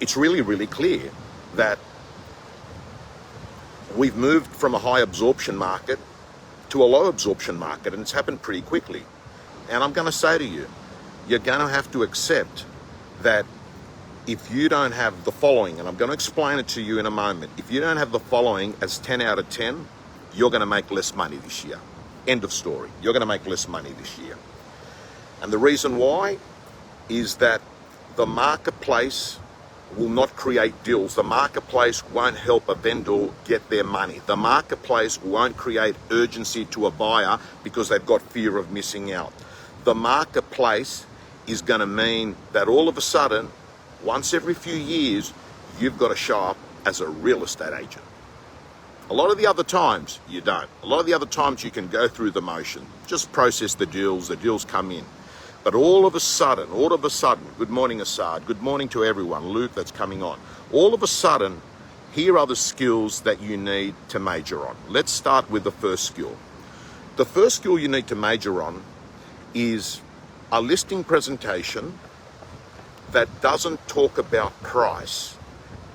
it's really, really clear that we've moved from a high absorption market to a low absorption market, and it's happened pretty quickly. And I'm going to say to you, you're going to have to accept that if you don't have the following, and I'm going to explain it to you in a moment, if you don't have the following as 10 out of 10, you're going to make less money this year. End of story. You're going to make less money this year. And the reason why is that the marketplace will not create deals. The marketplace won't help a vendor get their money. The marketplace won't create urgency to a buyer because they've got fear of missing out. The marketplace is going to mean that all of a sudden, once every few years, you've got to show up as a real estate agent. A lot of the other times, you don't. A lot of the other times, you can go through the motion, just process the deals come in. But all of a sudden, good morning, Assad, good morning to everyone, Luke that's coming on. All of a sudden, here are the skills that you need to major on. Let's start with the first skill. The first skill you need to major on is a listing presentation that doesn't talk about price,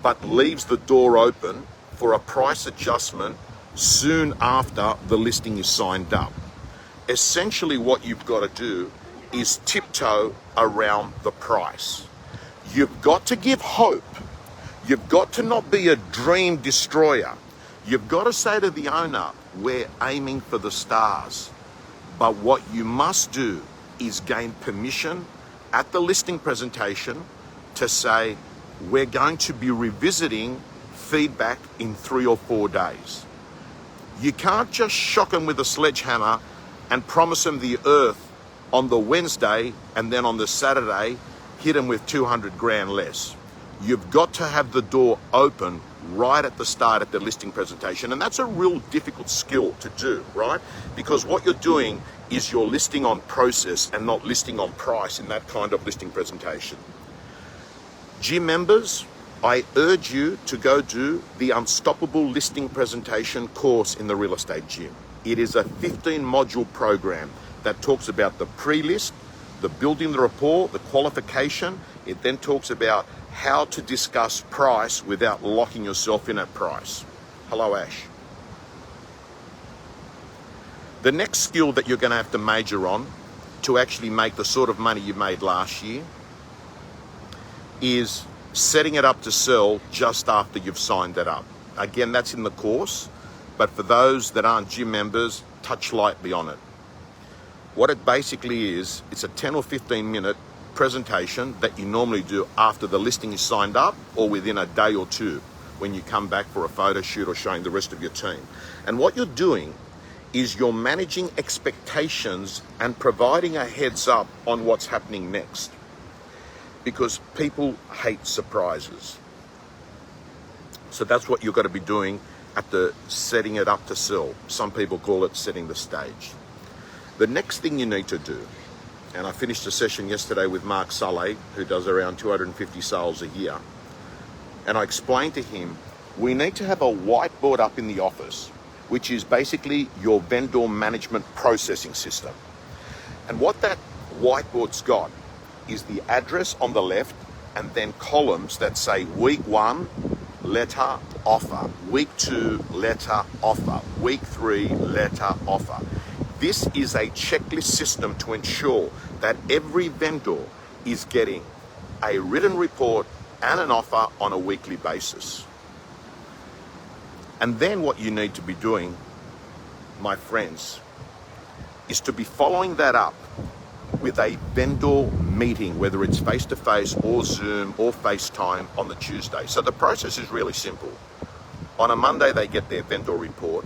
but leaves the door open for a price adjustment soon after the listing is signed up. Essentially, what you've got to do is tiptoe around the price. You've got to give hope. You've got to not be a dream destroyer. You've got to say to the owner, we're aiming for the stars. But what you must do is gain permission at the listing presentation to say, we're going to be revisiting feedback in 3 or 4 days. You can't just shock them with a sledgehammer and promise them the earth on the Wednesday and then on the Saturday, hit them with 200 grand less. You've got to have the door open right at the start at the listing presentation. And that's a real difficult skill to do, right? Because what you're doing is you're listing on process and not listing on price in that kind of listing presentation. Gym members, I urge you to go do the Unstoppable Listing Presentation course in the Real Estate Gym. It is a 15-module program that talks about the pre-list, the building the rapport, the qualification. It then talks about how to discuss price without locking yourself in at price. Hello, Ash. The next skill that you're going to have to major on to actually make the sort of money you made last year is setting it up to sell just after you've signed that up. Again, that's in the course, but for those that aren't gym members, touch lightly on it. What it basically is, it's a 10 or 15 minute presentation that you normally do after the listing is signed up or within a day or two when you come back for a photo shoot or showing the rest of your team. And what you're doing is you're managing expectations and providing a heads up on what's happening next. Because people hate surprises. So that's what you've got to be doing at the setting it up to sell. Some people call it setting the stage. The next thing you need to do, and I finished a session yesterday with Mark Sully, who does around 250 sales a year, and I explained to him, we need to have a whiteboard up in the office, which is basically your vendor management processing system. And what that whiteboard's got is the address on the left and then columns that say week 1, letter, offer, week 2, letter, offer, week 3, letter, offer. This is a checklist system to ensure that every vendor is getting a written report and an offer on a weekly basis. And then what you need to be doing, my friends, is to be following that up with a vendor meeting, whether it's face-to-face or Zoom or FaceTime on the Tuesday. So the process is really simple. On a Monday, they get their vendor report.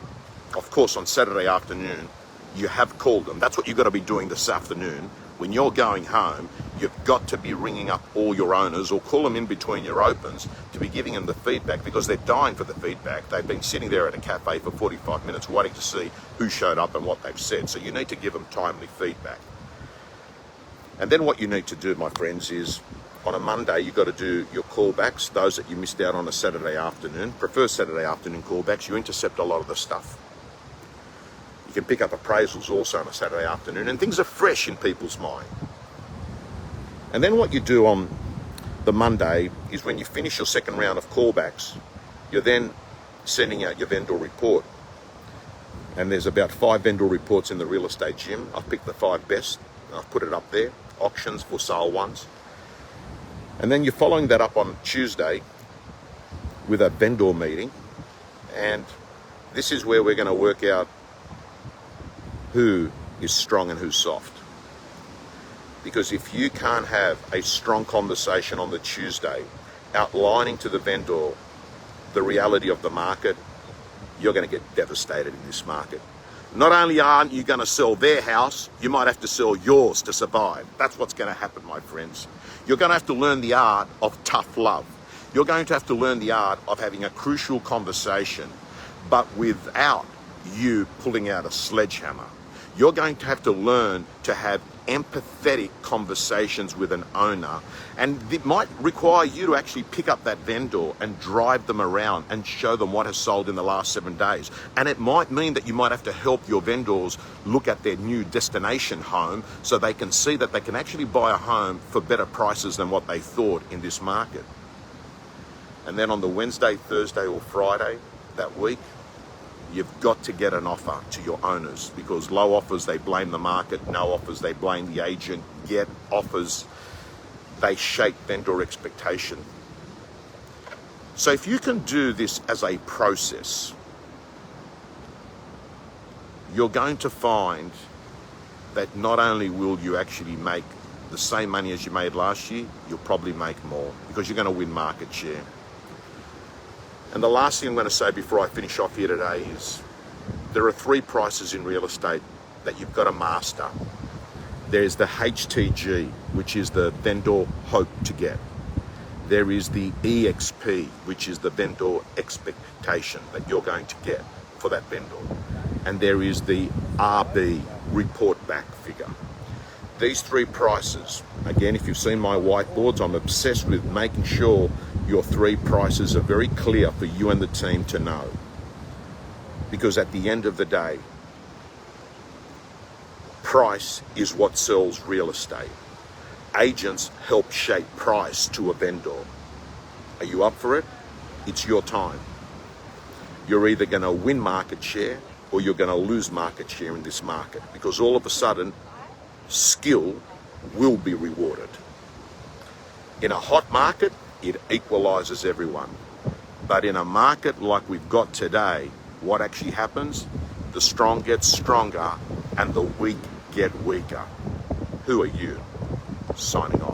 Of course, on Saturday afternoon, you have called them. That's what you've got to be doing this afternoon. When you're going home, you've got to be ringing up all your owners or call them in between your opens to be giving them the feedback because they're dying for the feedback. They've been sitting there at a cafe for 45 minutes waiting to see who showed up and what they've said. So you need to give them timely feedback. And then what you need to do, my friends, is on a Monday, you've got to do your callbacks, those that you missed out on a Saturday afternoon. Prefer Saturday afternoon callbacks. You intercept a lot of the stuff. You can pick up appraisals also on a Saturday afternoon, and things are fresh in people's mind. And then what you do on the Monday is when you finish your second round of callbacks, you're then sending out your vendor report. And there's about 5 vendor reports in the real estate gym. I've picked the 5 best. I've put it up there, auctions, for sale ones. And then you're following that up on Tuesday with a vendor meeting. And this is where we're going to work out who is strong and who's soft. Because if you can't have a strong conversation on the Tuesday, outlining to the vendor the reality of the market, you're going to get devastated in this market. Not only aren't you going to sell their house, you might have to sell yours to survive. That's what's going to happen, my friends. You're going to have to learn the art of tough love. You're going to have to learn the art of having a crucial conversation, but without you pulling out a sledgehammer. You're going to have to learn to have empathetic conversations with an owner, and it might require you to actually pick up that vendor and drive them around and show them what has sold in the last 7 days. And it might mean that you might have to help your vendors look at their new destination home so they can see that they can actually buy a home for better prices than what they thought in this market. And then on the Wednesday, Thursday or Friday that week, you've got to get an offer to your owners, because low offers, they blame the market. No offers, they blame the agent. Get offers, they shape vendor expectation. So if you can do this as a process, you're going to find that not only will you actually make the same money as you made last year, you'll probably make more, because you're going to win market share. And the last thing I'm going to say before I finish off here today is there are 3 prices in real estate that you've got to master. There's the HTG, which is the vendor hope to get. There is the EXP, which is the vendor expectation that you're going to get for that vendor. And there is the RB, report back figure. These 3 prices, again, if you've seen my whiteboards, I'm obsessed with making sure your 3 prices are very clear for you and the team to know. Because at the end of the day, price is what sells real estate. Agents help shape price to a vendor. Are you up for it? It's your time. You're either going to win market share or you're going to lose market share in this market, because all of a sudden, skill will be rewarded. In a hot market, it equalizes everyone. But in a market like we've got today, what actually happens? The strong get stronger and the weak get weaker. Who are you? Signing off.